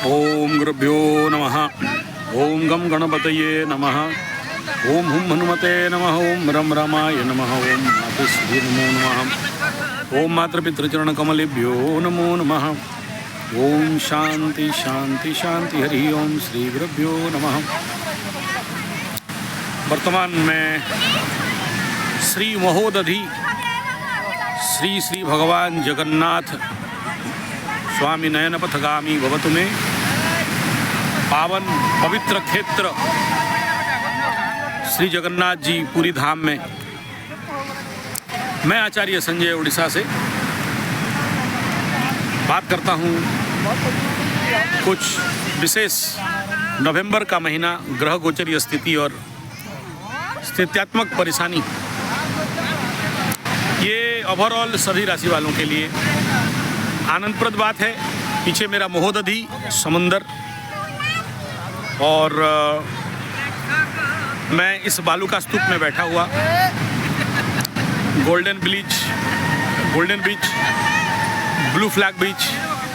ओम गुरुभ्यो नमः। ओम गम गणपतये नमः। ओम हुम हनुमते नमः। ओम रम रामाय नमः। ओम मातृश्री नमो नमः। ओम मातृपितृचरण कमलेभ्यो नमो नमः। ओम शांति शांति शांति। हरि ओम श्री गुरुभ्यो नमः। वर्तमान में श्री महोदधि श्री श्री भगवान जगन्नाथ स्वामी नयन पथगामी भवतु में पावन पवित्र क्षेत्र श्री जगन्नाथ जी पुरी धाम में मैं आचार्य संजय उड़ीसा से बात करता हूँ। कुछ विशेष नवंबर का महीना ग्रह गोचरीय स्थिति और स्थित्यात्मक परेशानी ये ओवरऑल सभी राशि वालों के लिए आनंदप्रद बात है। पीछे मेरा महोदधि समुंदर और मैं इस बालूका स्तूप में बैठा हुआ golden beach blue flag beach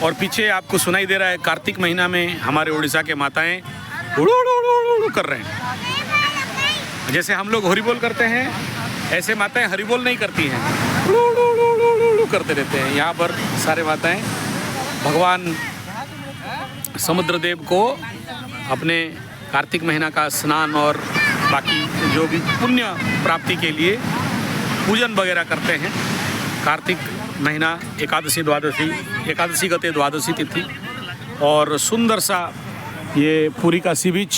और पीछे आपको सुनाई दे रहा है कार्तिक महीना में हमारे उड़ीसा के माताएं उड़ू कर रहे हैं। जैसे हम लोग हरिबोल करते हैं ऐसे माताएं हरिबोल नहीं करती हैं, उड़ू करते रहते हैं। यहाँ पर सारे माताएं भगवान समुद्र देव को अपने कार्तिक महीना का स्नान और बाकी जो भी पुण्य प्राप्ति के लिए पूजन वगैरह करते हैं। कार्तिक महीना एकादशी गते द्वादशी तिथि और सुंदर सा ये पुरी का सी बीच,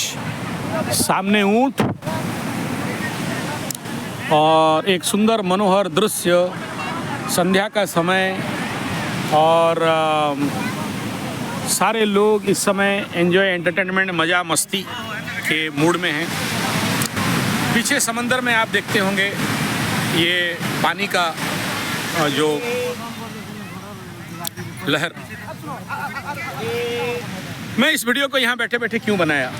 सामने ऊंट और एक सुंदर मनोहर दृश्य, संध्या का समय और सारे लोग इस समय एंजॉय एंटरटेनमेंट मज़ा मस्ती के मूड में हैं। पीछे समंदर में आप देखते होंगे ये पानी का जो लहर। मैं इस वीडियो को यहाँ बैठे बैठे क्यों बनाया?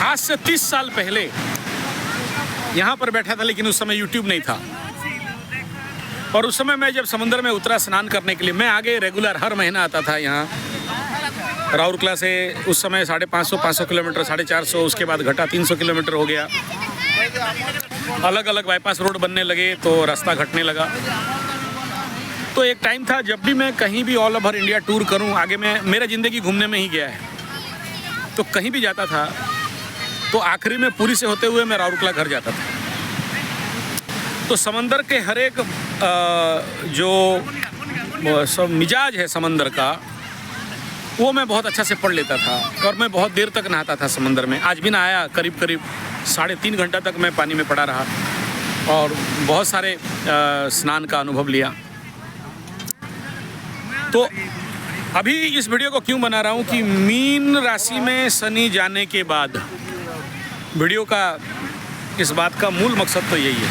आज से 30 साल पहले यहाँ पर बैठा था, लेकिन उस समय YouTube नहीं था। और उस समय मैं जब समुद्र में उतरा स्नान करने के लिए, मैं आगे रेगुलर हर महीना आता था यहाँ राउरकेला से। उस समय 550 किलोमीटर, 450, उसके बाद घटा 300 किलोमीटर हो गया। अलग अलग बाईपास रोड बनने लगे तो रास्ता घटने लगा। तो एक टाइम था जब भी मैं कहीं भी ऑल ओवर इंडिया टूर करूं, आगे मैं मेरा ज़िंदगी घूमने में ही गया है, तो कहीं भी जाता था तो आखिरी में पुरी से होते हुए मैं राउरकेला घर जाता था। तो समंदर के हर एक जो मिजाज है समंदर का, वो मैं बहुत अच्छा से पढ़ लेता था और मैं बहुत देर तक नहाता था समंदर में। आज भी नहाया, करीब 3.5 घंटा तक मैं पानी में पड़ा रहा और बहुत सारे स्नान का अनुभव लिया। तो अभी इस वीडियो को क्यों बना रहा हूँ कि मीन राशि में शनि जाने के बाद वीडियो का इस बात का मूल मकसद तो यही है,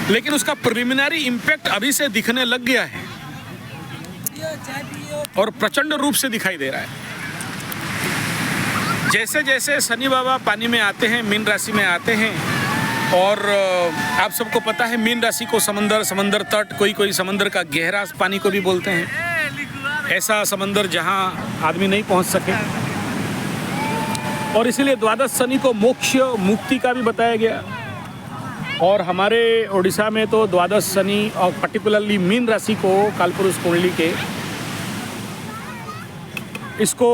लेकिन उसका प्रिलिमिनरी इम्पैक्ट अभी से दिखने लग गया है और प्रचंड रूप से दिखाई दे रहा है। जैसे जैसे शनि बाबा पानी में आते हैं, मीन राशि में आते हैं, और आप सबको पता है मीन राशि को समंदर तट, कोई समंदर का गहरा पानी को भी बोलते हैं। ऐसा समंदर जहां आदमी नहीं पहुंच सके, और इसीलिए द्वादश शनि को मोक्ष मुक्ति का भी बताया गया। और हमारे उड़ीसा में तो द्वादश शनि और पर्टिकुलरली मीन राशि को कालपुरुष कुंडली के इसको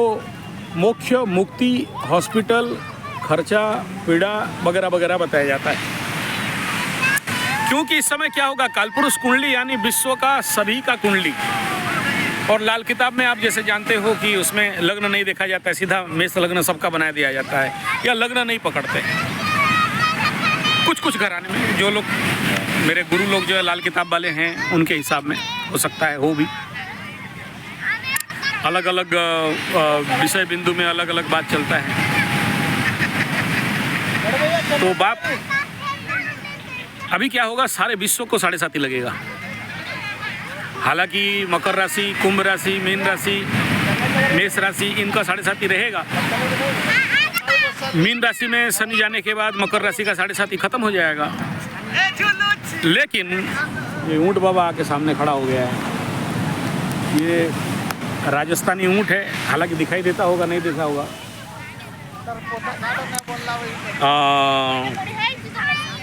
मोक्ष मुक्ति, हॉस्पिटल, खर्चा, पीड़ा वगैरह वगैरह बताया जाता है। क्योंकि इस समय क्या होगा, कालपुरुष कुंडली यानी विश्व का सभी का कुंडली, और लाल किताब में आप जैसे जानते हो कि उसमें लग्न नहीं देखा जाता है, सीधा मेष लग्न सबका बना दिया जाता है, या लग्न नहीं पकड़ते। कुछ घराने में जो लोग मेरे गुरु लोग जो है लाल किताब वाले हैं, उनके हिसाब में हो सकता है, हो भी अलग अलग विषय बिंदु में अलग अलग बात चलता है। तो बाप अभी क्या होगा, सारे विश्व को 7.5 लगेगा। हालांकि मकर राशि, कुंभ राशि, मीन राशि, मेष राशि, इनका 7.5 रहेगा। मीन राशि में शनि जाने के बाद मकर राशि का 7.5 खत्म हो जाएगा। लेकिन ये ऊंट बाबा आके सामने खड़ा हो गया है। ये राजस्थानी ऊँट है, हालांकि दिखाई देता होगा, नहीं देखा होगा।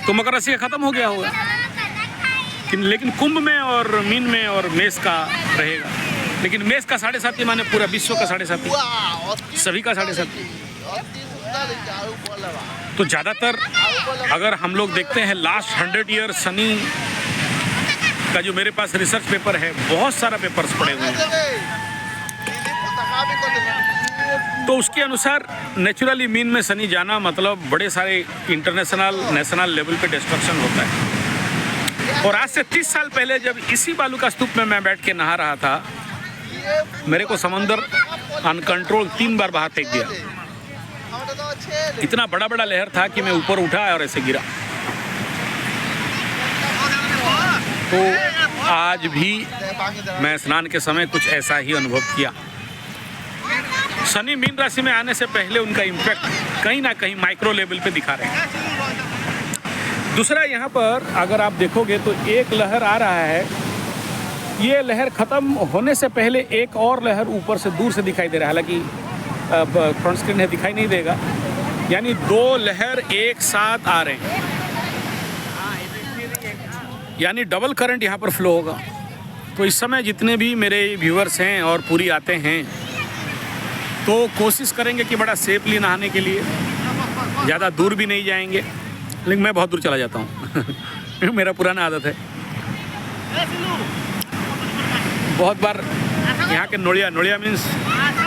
तो मकर राशि का ख़त्म हो गया होगा, लेकिन कुंभ में और मीन में और मेष का रहेगा। लेकिन मेष का 7.5 माने पूरा विश्व का 7.5, सभी का 7.5। तो ज़्यादातर अगर हम लोग देखते हैं लास्ट 100 ईयर शनि का जो मेरे पास रिसर्च पेपर है, बहुत सारा पेपर्स पड़े हुए हैं, तो उसके अनुसार नेचुरली मीन में शनि जाना मतलब बड़े सारे इंटरनेशनल नेशनल लेवल पे डिस्ट्रक्शन होता है। और आज से 30 साल पहले जब इसी बालू का स्तूप में मैं बैठ के नहा रहा था, मेरे को समंदर अनकंट्रोल 3 बार बाहर फेंक दिया। इतना बड़ा बड़ा लहर था कि मैं ऊपर उठा और ऐसे गिरा। तो आज भी मैं स्नान के समय कुछ ऐसा ही अनुभव किया। शनि मीन राशि में आने से पहले उनका इम्पैक्ट कहीं ना कहीं माइक्रो लेवल पे दिखा रहे हैं। दूसरा, यहाँ पर अगर आप देखोगे तो एक लहर आ रहा है, ये लहर ख़त्म होने से पहले एक और लहर ऊपर से दूर से दिखाई दे रहा है, हालांकि फ्रंट स्क्रीन है दिखाई नहीं देगा। यानी 2 लहर एक साथ आ रहे हैं, यानी डबल करंट यहाँ पर फ्लो होगा। तो इस समय जितने भी मेरे व्यूअर्स हैं और पूरी आते हैं, तो कोशिश करेंगे कि बड़ा सेफली नहाने के लिए, ज़्यादा दूर भी नहीं जाएंगे। लेकिन मैं बहुत दूर चला जाता हूँ मेरा पुराना आदत है। बहुत बार यहाँ के नोड़िया मीन्स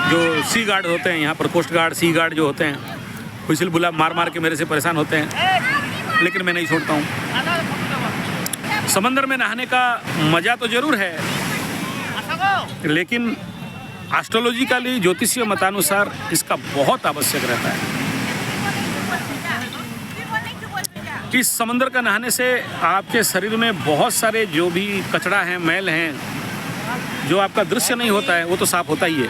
जो सी गार्ड होते हैं, यहाँ पर कोस्ट गार्ड सी गार्ड जो होते हैं, व्हिसिल बुला मार के मेरे से परेशान होते हैं, लेकिन मैं नहीं छोड़ता हूँ। समंदर में नहाने का मज़ा तो ज़रूर है, लेकिन एस्ट्रोलॉजिकली ज्योतिषीय मतानुसार इसका बहुत आवश्यक रहता है। इस समंदर का नहाने से आपके शरीर में बहुत सारे जो भी कचरा हैं, मैल हैं, जो आपका दृश्य नहीं होता है, वो तो साफ होता ही है।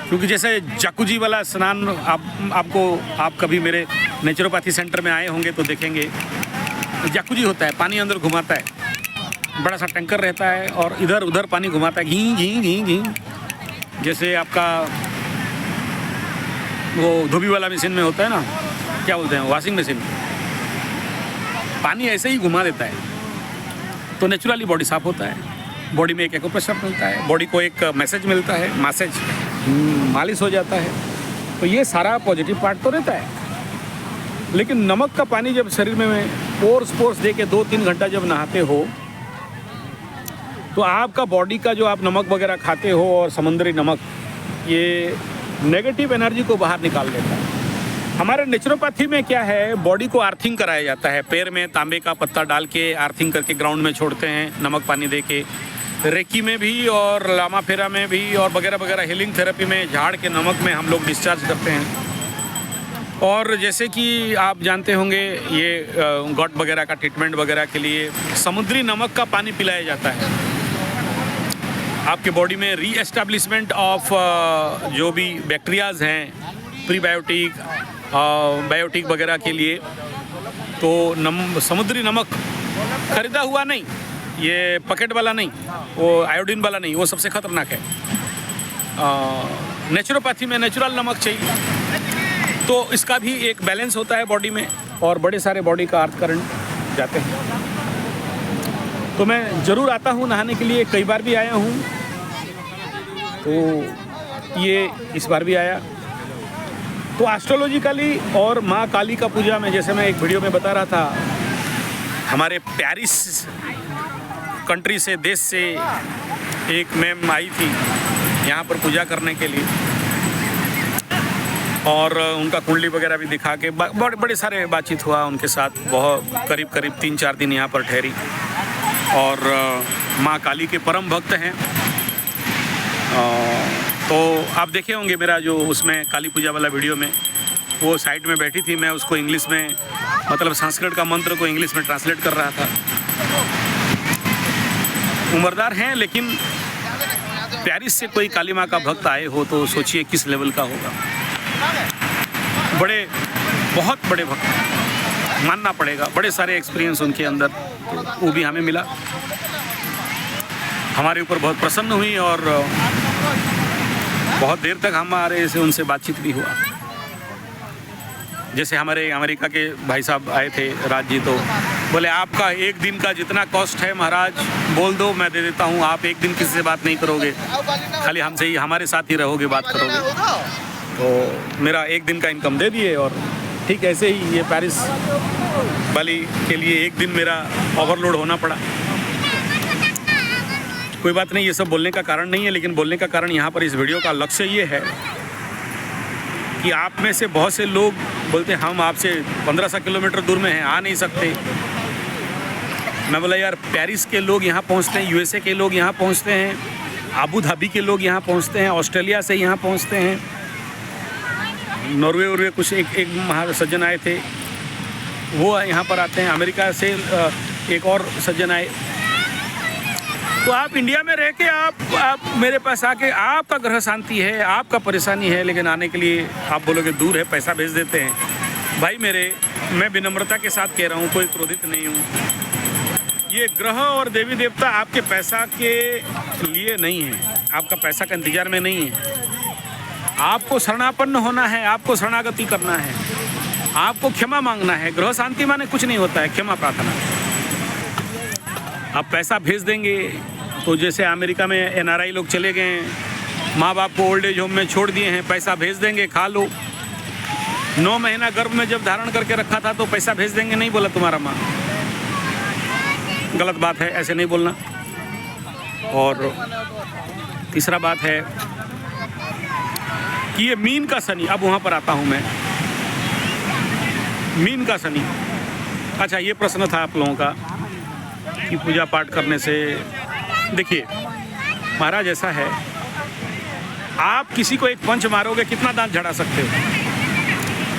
क्योंकि जैसे जकुजी वाला स्नान आप कभी मेरे नेचुरोपैथी सेंटर में आए होंगे तो देखेंगे, जकुजी होता है, पानी अंदर घुमाता है, बड़ा सा टैंकर रहता है और इधर उधर पानी घुमाता है, घी घी घी घी, जैसे आपका वो धोबी वाला मशीन में होता है ना, क्या बोलते हैं, वॉशिंग मशीन, पानी ऐसे ही घुमा देता है। तो नेचुरली बॉडी साफ होता है, बॉडी में एक एक्यूप्रेशर मिलता है, बॉडी को एक मैसेज मिलता है, मालिश हो जाता है। तो ये सारा पॉजिटिव पार्ट तो रहता है। लेकिन नमक का पानी जब शरीर में पोर्स दे के 2-3 घंटा जब नहाते हो, तो आपका बॉडी का जो आप नमक वगैरह खाते हो और समुद्री नमक, ये नेगेटिव एनर्जी को बाहर निकाल देता है। हमारे नेचुरोपैथी में क्या है, बॉडी को आर्थिंग कराया जाता है, पैर में तांबे का पत्ता डाल के आर्थिंग करके ग्राउंड में छोड़ते हैं नमक पानी दे के। रेकी में भी और लामा फेरा में भी और वगैरह वगैरह हीलिंग थेरेपी में झाड़ के नमक में हम लोग डिस्चार्ज करते हैं। और जैसे कि आप जानते होंगे, ये गॉट वगैरह का ट्रीटमेंट वगैरह के लिए समुद्री नमक का पानी पिलाया जाता है। आपके बॉडी में रीएस्टैब्लिशमेंट ऑफ जो भी बैक्टीरियाज हैं, प्रीबायोटिक बायोटिक वगैरह के लिए, तो समुद्री नमक खरीदा हुआ नहीं, ये पैकेट वाला नहीं, वो आयोडीन वाला नहीं, वो सबसे खतरनाक है। नेचुरोपैथी में नेचुरल नमक चाहिए। तो इसका भी एक बैलेंस होता है बॉडी में, और बड़े सारे बॉडी का अर्थ करंट जाते हैं। तो मैं ज़रूर आता हूँ नहाने के लिए, कई बार भी आया हूँ, तो ये इस बार भी आया। तो एस्ट्रोलॉजिकली और माँ काली का पूजा में, जैसे मैं एक वीडियो में बता रहा था, हमारे पेरिस कंट्री से, देश से एक मैम आई थी यहाँ पर पूजा करने के लिए, और उनका कुंडली वगैरह भी दिखा के बड़े सारे बातचीत हुआ उनके साथ। बहुत करीब 3-4 दिन यहाँ पर ठहरी, और माँ काली के परम भक्त हैं। तो आप देखे होंगे मेरा जो उसमें काली पूजा वाला वीडियो में, वो साइड में बैठी थी, मैं उसको इंग्लिश में, मतलब संस्कृत का मंत्र को इंग्लिश में ट्रांसलेट कर रहा था। उम्रदार हैं, लेकिन पेरिस से कोई काली माँ का भक्त आए हो तो सोचिए किस लेवल का होगा। बहुत बड़े भक्त मानना पड़ेगा, बड़े सारे एक्सपीरियंस उनके अंदर, तो वो भी हमें मिला। हमारे ऊपर बहुत प्रसन्न हुई और बहुत देर तक हमारे से उनसे बातचीत भी हुआ। जैसे हमारे अमेरिका के भाई साहब आए थे राज जी, तो बोले आपका एक दिन का जितना कॉस्ट है महाराज बोल दो, मैं दे देता हूँ। आप एक दिन किसी से बात नहीं करोगे, खाली हमसे ही हमारे साथ ही रहोगे, बात करोगे। तो मेरा एक दिन का इनकम दे दिए। और ठीक ऐसे ही ये पेरिस बाली के लिए एक दिन मेरा ओवरलोड होना पड़ा। कोई बात नहीं, ये सब बोलने का कारण नहीं है, लेकिन बोलने का कारण यहाँ पर इस वीडियो का लक्ष्य ये है कि आप में से बहुत से लोग बोलते हैं हम आपसे 1500 किलोमीटर दूर में हैं, आ नहीं सकते। मैं बोला यार, पेरिस के लोग यहाँ पहुँचते हैं, यूएसए के लोग यहाँ पहुँचते हैं, अबू धाबी के लोग यहाँ पहुँचते हैं, ऑस्ट्रेलिया से यहाँ पहुँचते हैं, नॉर्वे कुछ एक महासज्जन आए थे वो यहाँ पर आते हैं, अमेरिका से एक और सज्जन आए। तो आप इंडिया में रह के आप मेरे पास आके, आपका ग्रह शांति है, आपका परेशानी है, लेकिन आने के लिए आप बोलोगे दूर है, पैसा भेज देते हैं। भाई मेरे, मैं विनम्रता के साथ कह रहा हूँ, कोई क्रोधित नहीं हूँ। ये ग्रह और देवी देवता आपके पैसा के लिए नहीं है, आपका पैसा का इंतजार में नहीं है। आपको शरणापन्न होना है, आपको शरणागति करना है, आपको क्षमा मांगना है। ग्रह शांति माने कुछ नहीं होता है, क्षमा प्रार्थना। आप पैसा भेज देंगे तो जैसे अमेरिका में एनआरआई लोग चले गए हैं, माँ बाप को ओल्ड एज होम में छोड़ दिए हैं, पैसा भेज देंगे, खा लो। 9 महीना गर्भ में जब धारण करके रखा था तो पैसा भेज देंगे, नहीं बोला तुम्हारा माँ। गलत बात है, ऐसे नहीं बोलना। और तीसरा बात है कि ये मीन का शनि, अब वहाँ पर आता हूँ मैं, मीन का शनि। अच्छा, ये प्रश्न था आप लोगों का कि पूजा पाठ करने से, देखिए महाराज ऐसा है, आप किसी को एक पंच मारोगे, कितना दांत झड़ा सकते हो?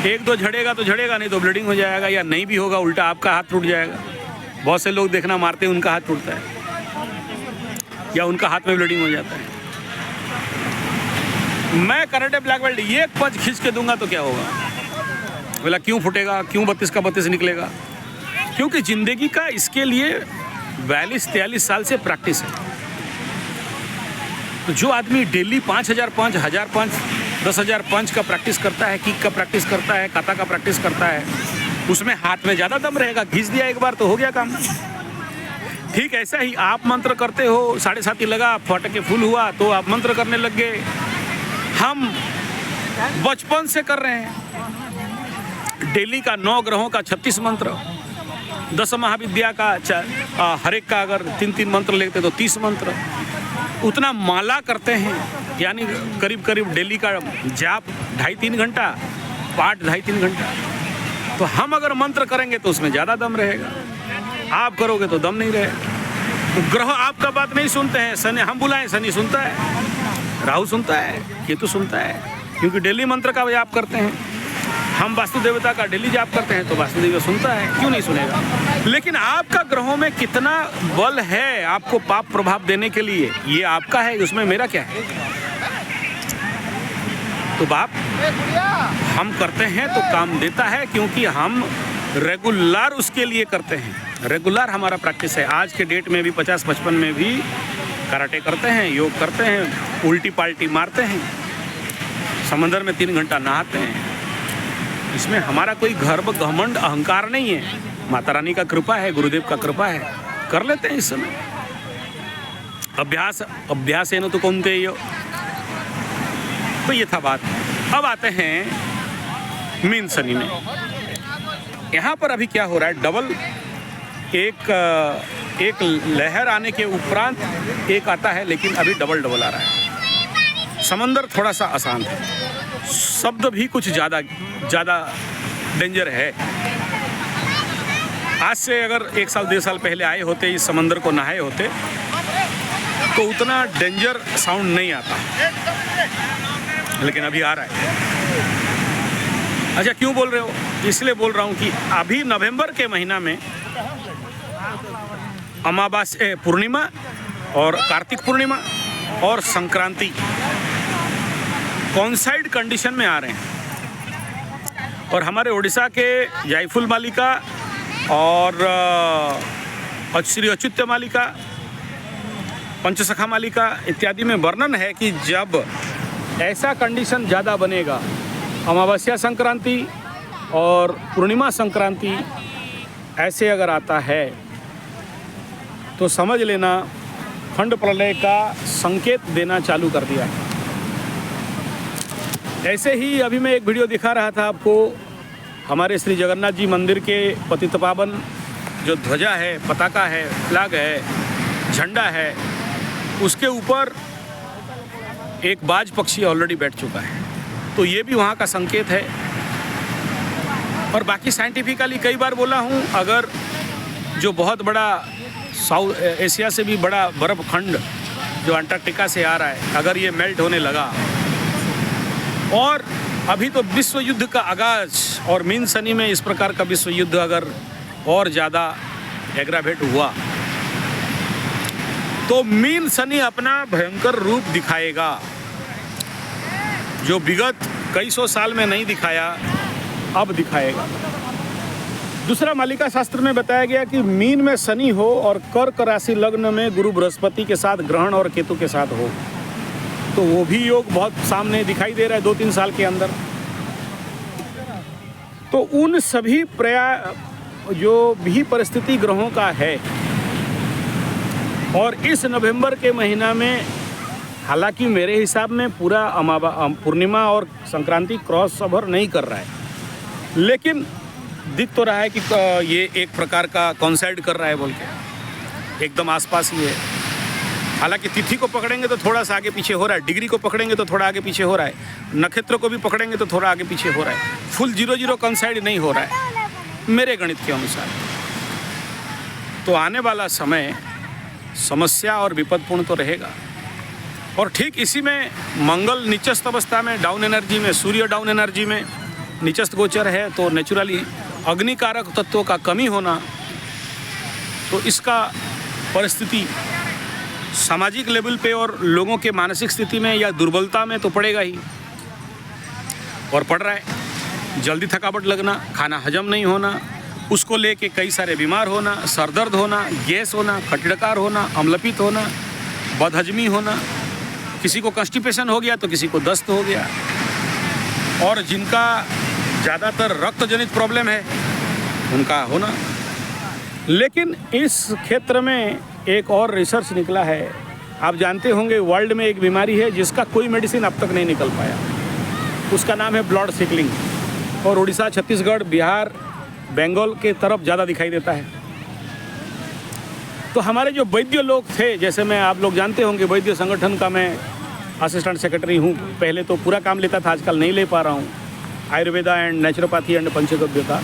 1-2 झड़ेगा तो झड़ेगा, नहीं तो ब्लीडिंग हो जाएगा, या नहीं भी होगा, उल्टा आपका हाथ टूट जाएगा। बहुत से लोग देखना मारते हैं, उनका हाथ टूटता है या उनका हाथ में ब्लीडिंग हो जाता है। मैं कराटे ब्लैक बेल्ट, ये एक पंच खींच के दूंगा तो क्या होगा? बोला क्यों फूटेगा, क्यों 32 का 32 निकलेगा? क्योंकि जिंदगी का इसके लिए 42-43 साल से प्रैक्टिस है। तो जो आदमी डेली 5000 पंच, 1000 पंच, 10,000 पंच का प्रैक्टिस करता है, किक का प्रैक्टिस करता है, काता का प्रैक्टिस करता है, उसमें हाथ में ज़्यादा दम रहेगा। घिस दिया एक बार तो हो गया काम। ठीक ऐसा ही आप मंत्र करते हो, 7:30 लगा, फटके फूल हुआ तो आप मंत्र करने लग गए। हम बचपन से कर रहे हैं डेली का 9 ग्रहों का 36 मंत्र, 10 महाविद्या का हर एक का अगर 3-3 मंत्र लेते तो 30 मंत्र, उतना माला करते हैं। यानी करीब करीब डेली का जाप 2.5-3 घंटा, पाठ 2.5-3 घंटा। तो हम अगर मंत्र करेंगे तो उसमें ज़्यादा दम रहेगा, आप करोगे तो दम नहीं रहेगा। तो ग्रह आपका बात नहीं सुनते हैं। शनि हम बुलाएं, शनि सुनता है, राहु सुनता है, केतु सुनता है, क्योंकि डेली मंत्र का जाप करते हैं। हम वास्तु देवता का डेली जाप करते हैं तो वास्तु देवता सुनता है, क्यों नहीं सुनेगा? लेकिन आपका ग्रहों में कितना बल है आपको पाप प्रभाव देने के लिए, ये आपका है, उसमें मेरा क्या है? तो बाप हम करते हैं तो काम देता है, क्योंकि हम रेगुलर उसके लिए करते हैं। रेगुलर हमारा प्रैक्टिस है। आज के डेट में भी 50-55 में भी कराटे करते हैं, योग करते हैं, उल्टी पाल्टी मारते हैं, समंदर में 3 घंटा नहाते हैं। इसमें हमारा कोई गर्व, घमंड, अहंकार नहीं है। माता रानी का कृपा है, गुरुदेव का कृपा है, कर लेते हैं इस समय। अभ्यास है ना तो कौन थे यो। तो ये था बात। अब आते हैं मीन शनि में। यहाँ पर अभी क्या हो रहा है, डबल एक लहर आने के उपरांत एक आता है, लेकिन अभी डबल आ रहा है। समंदर थोड़ा सा आसान है, शब्द भी कुछ ज़्यादा डेंजर है। आज से अगर 1 साल 1.5 साल पहले आए होते, इस समंदर को नहाए होते, तो उतना डेंजर साउंड नहीं आता, लेकिन अभी आ रहा है। अच्छा, क्यों बोल रहे हो? इसलिए बोल रहा हूँ कि अभी नवंबर के महीना में अमावस्या, पूर्णिमा और कार्तिक पूर्णिमा और संक्रांति कॉन्साइड कंडीशन में आ रहे हैं। और हमारे उड़ीसा के जायफुल मालिका और श्री अच्युत मालिका, पंचसखा मालिका इत्यादि में वर्णन है कि जब ऐसा कंडीशन ज़्यादा बनेगा। अमावस्या संक्रांति और पूर्णिमा संक्रांति ऐसे अगर आता है तो समझ लेना खंड प्रलय का संकेत देना चालू कर दिया है। ऐसे ही अभी मैं एक वीडियो दिखा रहा था आपको, हमारे श्री जगन्नाथ जी मंदिर के पतितपावन जो ध्वजा है, पताका है, फ्लैग है, झंडा है, उसके ऊपर एक बाज पक्षी ऑलरेडी बैठ चुका है। तो ये भी वहाँ का संकेत है। और बाकी साइंटिफिकली कई बार बोला हूँ, अगर जो बहुत बड़ा साउथ एशिया से भी बड़ा बर्फ़ खंड जो अंटार्कटिका से आ रहा है, अगर ये मेल्ट होने लगा और अभी तो विश्व युद्ध का आगाज और मीन शनि में इस प्रकार का विश्व युद्ध अगर और ज़्यादा एग्रावेट हुआ तो मीन शनि अपना भयंकर रूप दिखाएगा, जो विगत कई सौ साल में नहीं दिखाया, अब दिखाएगा। दूसरा, मालिका शास्त्र में बताया गया कि मीन में शनि हो और कर्क राशि लग्न में गुरु बृहस्पति के साथ ग्रहण और केतु के साथ हो, तो वो भी योग बहुत सामने दिखाई दे रहा है 2-3 साल के अंदर। तो उन सभी जो भी परिस्थिति ग्रहों का है, और इस नवंबर के महीना में हालांकि मेरे हिसाब में पूरा पूर्णिमा और संक्रांति क्रॉस ओवर नहीं कर रहा है, लेकिन दिख तो रहा है कि ये एक प्रकार का कॉन्साइड कर रहा है बोल के, एकदम आसपास ही है। हालांकि तिथि को पकड़ेंगे तो थोड़ा सा आगे पीछे हो रहा है, डिग्री को पकड़ेंगे तो थोड़ा आगे पीछे हो रहा है, नक्षत्र को भी पकड़ेंगे तो थोड़ा आगे पीछे हो रहा है, फुल 0-0 कॉन्साइड नहीं हो रहा है मेरे गणित के अनुसार। तो आने वाला समय समस्या और विपदपूर्ण तो रहेगा। और ठीक इसी में मंगल नीचस्थ अवस्था में डाउन एनर्जी में, सूर्य डाउन एनर्जी में नीचस्थ गोचर है, तो नेचुरली अग्निकारक तत्वों का कमी होना, तो इसका परिस्थिति सामाजिक लेवल पे और लोगों के मानसिक स्थिति में या दुर्बलता में तो पड़ेगा ही, और पड़ रहा है। जल्दी थकावट लगना, खाना हजम नहीं होना, उसको लेके कई सारे बीमार होना, सरदर्द होना, गैस होना, खटडकार होना, अम्लपित होना, बदहजमी होना, किसी को कॉन्स्टिपेशन हो गया तो किसी को दस्त हो गया, और जिनका ज़्यादातर रक्त जनित प्रॉब्लम है उनका होना। लेकिन इस क्षेत्र में एक और रिसर्च निकला है, आप जानते होंगे वर्ल्ड में एक बीमारी है जिसका कोई मेडिसिन अब तक नहीं निकल पाया, उसका नाम है ब्लड सिकलिंग, और उड़ीसा, छत्तीसगढ़, बिहार, बंगाल के तरफ ज़्यादा दिखाई देता है। तो हमारे जो वैद्य लोग थे, जैसे मैं, आप लोग जानते होंगे वैद्य संगठन का मैं असिस्टेंट सेक्रेटरी हूँ, पहले तो पूरा काम लेता था, आजकल नहीं ले पा रहा हूँ, आयुर्वेदा एंड नेचुरोपैथी एंड पंचगव्य का।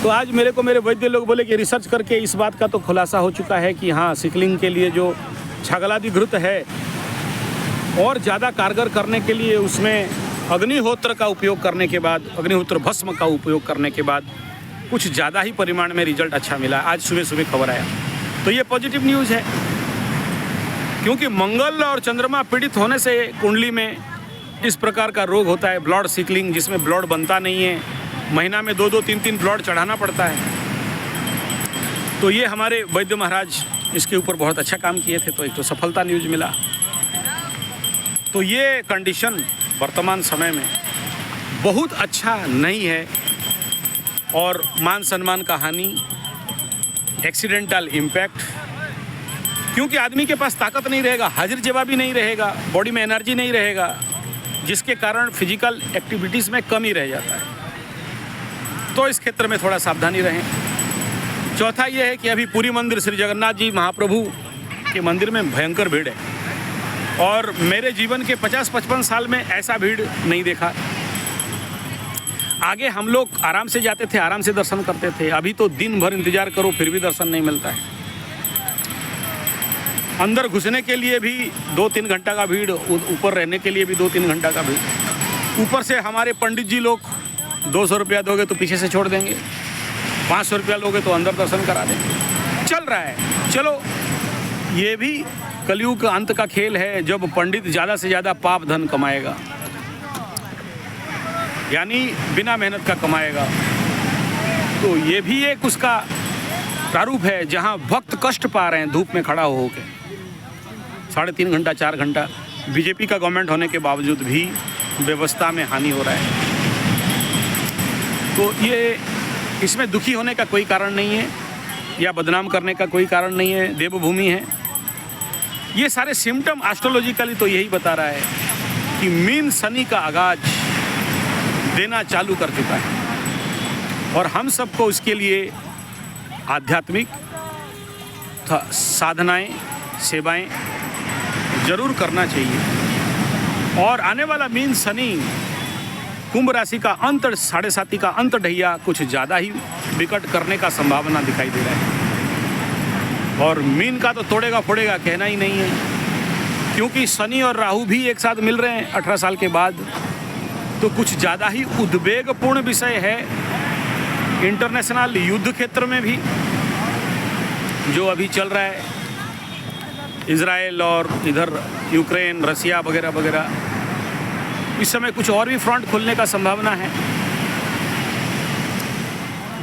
तो आज मेरे वैद्य लोग बोले कि रिसर्च करके इस बात का तो खुलासा हो चुका है कि हाँ, सिकलिंग के लिए जो छागलादि घृत है और ज़्यादा कारगर करने के लिए उसमें अग्निहोत्र का उपयोग करने के बाद, अग्निहोत्र भस्म का उपयोग करने के बाद कुछ ज़्यादा ही परिमाण में रिजल्ट अच्छा मिला। आज सुबह खबर आया, तो ये पॉजिटिव न्यूज़ है, क्योंकि मंगल और चंद्रमा पीड़ित होने से कुंडली में इस प्रकार का रोग होता है, ब्लड सिकलिंग, जिसमें ब्लड बनता नहीं है, महीना में 2-2, 3-3 ब्लड चढ़ाना पड़ता है। तो ये हमारे वैद्य महाराज इसके ऊपर बहुत अच्छा काम किए थे, तो एक तो सफलता न्यूज़ मिला। तो ये कंडीशन वर्तमान समय में बहुत अच्छा नहीं है, और मान सम्मान का हानि, एक्सीडेंटल इम्पैक्ट, क्योंकि आदमी के पास ताकत नहीं रहेगा, हाजिर जवाबी नहीं रहेगा, बॉडी में एनर्जी नहीं रहेगा, जिसके कारण फिजिकल एक्टिविटीज़ में कमी रह जाता है। तो इस क्षेत्र में थोड़ा सावधानी रहें। चौथा ये है कि अभी पुरी मंदिर श्री जगन्नाथ जी महाप्रभु के मंदिर में भयंकर भीड़ है, और मेरे जीवन के 50-55 साल में ऐसा भीड़ नहीं देखा। आगे हम लोग आराम से जाते थे, आराम से दर्शन करते थे, अभी तो दिन भर इंतज़ार करो फिर भी दर्शन नहीं मिलता है। अंदर घुसने के लिए भी 2-3 घंटा का भीड़, ऊपर रहने के लिए भी 2-3 घंटा का भीड़। ऊपर से हमारे पंडित जी लोग 200 रुपया दोगे तो पीछे से छोड़ देंगे, 500 रुपया लोगे तो अंदर दर्शन करा देंगे। चल रहा है, चलो ये भी कलयुग का अंत का खेल है, जब पंडित ज़्यादा से ज़्यादा पाप धन कमाएगा, यानी बिना मेहनत का कमाएगा। तो ये भी एक उसका प्रारूप है, जहाँ भक्त कष्ट पा रहे हैं धूप में खड़ा हो के 3.5 घंटा 4 घंटा बीजेपी का गवर्नमेंट होने के बावजूद भी व्यवस्था में हानि हो रहा है। तो ये इसमें दुखी होने का कोई कारण नहीं है या बदनाम करने का कोई कारण नहीं है। देवभूमि है। ये सारे सिम्टम एस्ट्रोलॉजिकली तो यही बता रहा है कि मीन शनि का आगाज देना चालू कर चुका है और हम सबको इसके लिए आध्यात्मिक साधनाएं, सेवाएं जरूर करना चाहिए। और आने वाला मीन शनि कुंभ राशि का अंत 7.5 का अंत ढैया कुछ ज़्यादा ही विकट करने का संभावना दिखाई दे रहा है। और मीन का तो तोड़ेगा फोड़ेगा कहना ही नहीं है, क्योंकि शनि और राहु भी एक साथ मिल रहे हैं 18 साल के बाद। तो कुछ ज़्यादा ही उद्वेगपूर्ण विषय है इंटरनेशनल युद्ध क्षेत्र में भी जो अभी चल रहा है, इजराइल और इधर यूक्रेन, रसिया वगैरह वगैरह। इस समय कुछ और भी फ्रंट खुलने का संभावना है।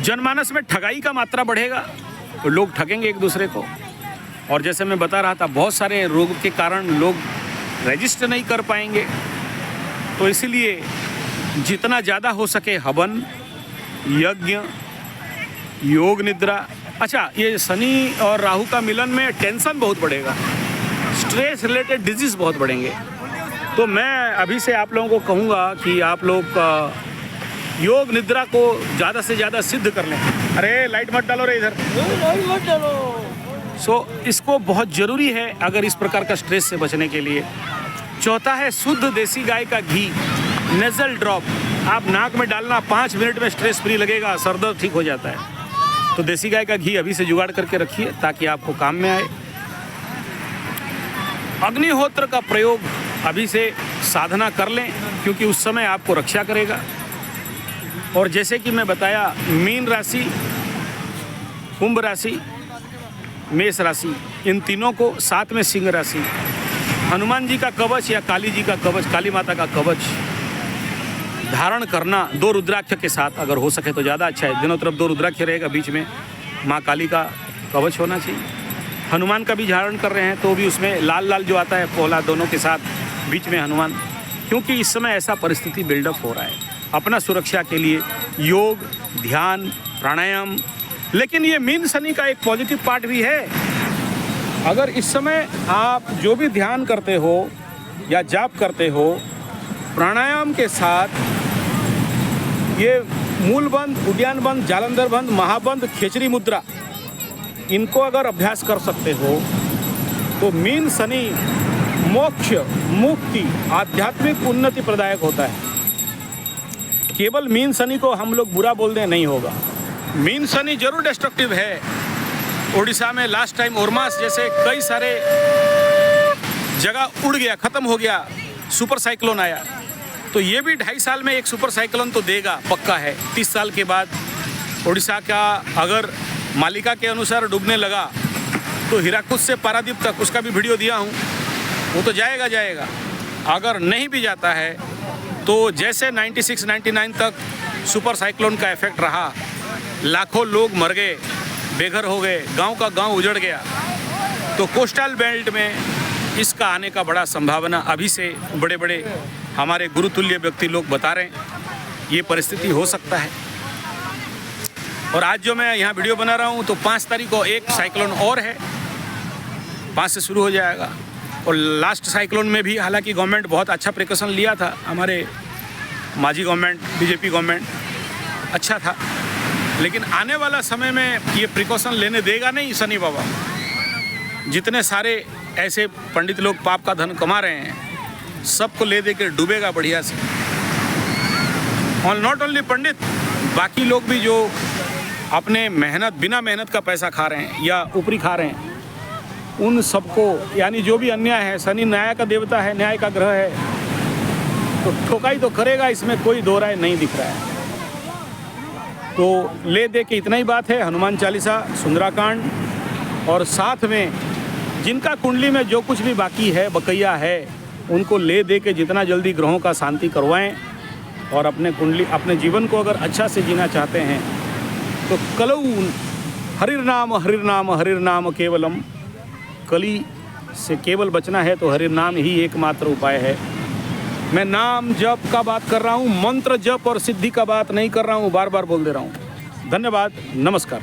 जनमानस में ठगाई का मात्रा बढ़ेगा, तो लोग ठगेंगे एक दूसरे को। और जैसे मैं बता रहा था, बहुत सारे रोग के कारण लोग रजिस्टर नहीं कर पाएंगे। तो इसलिए जितना ज़्यादा हो सके हवन, यज्ञ, योग निद्रा। अच्छा, ये शनि और राहु का मिलन में टेंशन बहुत बढ़ेगा, स्ट्रेस रिलेटेड डिजीज़ बहुत बढ़ेंगे। तो मैं अभी से आप लोगों को कहूँगा कि आप लोग योग निद्रा को ज़्यादा से ज़्यादा सिद्ध कर लें। अरे लाइट मत डालो रे इधर, लाइट मत डालो। इसको बहुत ज़रूरी है अगर इस प्रकार का स्ट्रेस से बचने के लिए। चौथा है शुद्ध देसी गाय का घी, नेज़ल ड्रॉप आप नाक में डालना, 5 मिनट में स्ट्रेस फ्री लगेगा, सर दर्द ठीक हो जाता है। तो देसी गाय का घी अभी से जुगाड़ करके रखिए ताकि आपको काम में आए। अग्निहोत्र का प्रयोग अभी से साधना कर लें, क्योंकि उस समय आपको रक्षा करेगा। और जैसे कि मैं बताया, मीन राशि, कुंभ राशि, मेष राशि, इन तीनों को, साथ में सिंह राशि, हनुमान जी का कवच या काली जी का कवच, काली माता का कवच धारण करना 2 रुद्राक्ष के साथ, अगर हो सके तो ज़्यादा अच्छा है। दोनों तरफ 2 रुद्राक्ष रहेगा, बीच में माँ काली का कवच होना चाहिए। हनुमान का भी धारण कर रहे हैं तो भी उसमें लाल लाल जो आता है पोला, दोनों के साथ बीच में हनुमान, क्योंकि इस समय ऐसा परिस्थिति बिल्डअप हो रहा है। अपना सुरक्षा के लिए योग, ध्यान, प्राणायाम। लेकिन ये मीन शनि का एक पॉजिटिव पार्ट भी है। अगर इस समय आप जो भी ध्यान करते हो या जाप करते हो, प्राणायाम के साथ ये मूल बंद, उद्यान बंद, जालंधर बंद, महाबंद, खेचरी मुद्रा, इनको अगर अभ्यास कर सकते हो तो मीन शनि मोक्ष, मुक्ति, आध्यात्मिक उन्नति प्रदायक होता है। केवल मीन शनि को हम लोग बुरा बोल दें नहीं होगा। मीन शनि जरूर डिस्ट्रक्टिव है। उड़ीसा में लास्ट टाइम ओरमास जैसे कई सारे जगह उड़ गया, ख़त्म हो गया, सुपर साइक्लोन आया। तो ये भी 2.5 साल में एक सुपर साइक्लोन तो देगा, पक्का है। 30 साल के बाद उड़ीसा का अगर मालिका के अनुसार डूबने लगा तो हीराकुद से पारादीप तक, उसका भी वीडियो दिया हूँ, वो तो जाएगा। अगर नहीं भी जाता है तो जैसे 96-99 तक सुपर साइक्लोन का इफेक्ट रहा, लाखों लोग मर गए, बेघर हो गए, गांव का गांव उजड़ गया। तो कोस्टल बेल्ट में इसका आने का बड़ा संभावना अभी से बड़े बड़े हमारे गुरुतुल्य व्यक्ति लोग बता रहे हैं, ये परिस्थिति हो सकता है। और आज जो मैं यहाँ वीडियो बना रहा हूँ तो 5 तारीख को एक साइक्लोन और है, 5 से शुरू हो जाएगा। और लास्ट साइक्लोन में भी हालांकि गवर्नमेंट बहुत अच्छा प्रिकॉशन लिया था, हमारे माजी गवर्नमेंट, बीजेपी गवर्नमेंट अच्छा था। लेकिन आने वाला समय में ये प्रिकॉशन लेने देगा नहीं शनि बाबा। जितने सारे ऐसे पंडित लोग पाप का धन कमा रहे हैं, सबको ले दे के डूबेगा बढ़िया से। और नॉट ओनली पंडित, बाकी लोग भी जो अपने मेहनत, बिना मेहनत का पैसा खा रहे हैं या ऊपरी खा रहे हैं, उन सबको, यानी जो भी अन्याय है, शनि न्याय का देवता है, न्याय का ग्रह है, तो ठोकाई तो करेगा, इसमें कोई दो राय नहीं दिख रहा है। तो ले दे के इतना ही बात है। हनुमान चालीसा, सुंदराकांड, और साथ में जिनका कुंडली में जो कुछ भी बाकी है, बकैया है, उनको ले दे के जितना जल्दी ग्रहों का शांति करवाएं। और अपने कुंडली, अपने जीवन को अगर अच्छा से जीना चाहते हैं तो कलऊ हरिर्नाम हरिर्नाम हरिर्नाम केवलम, कली से केवल बचना है तो हरि नाम ही एकमात्र उपाय है। मैं नाम जप का बात कर रहा हूँ, मंत्र जप और सिद्धि का बात नहीं कर रहा हूँ, बार बार बोल दे रहा हूँ। धन्यवाद, नमस्कार।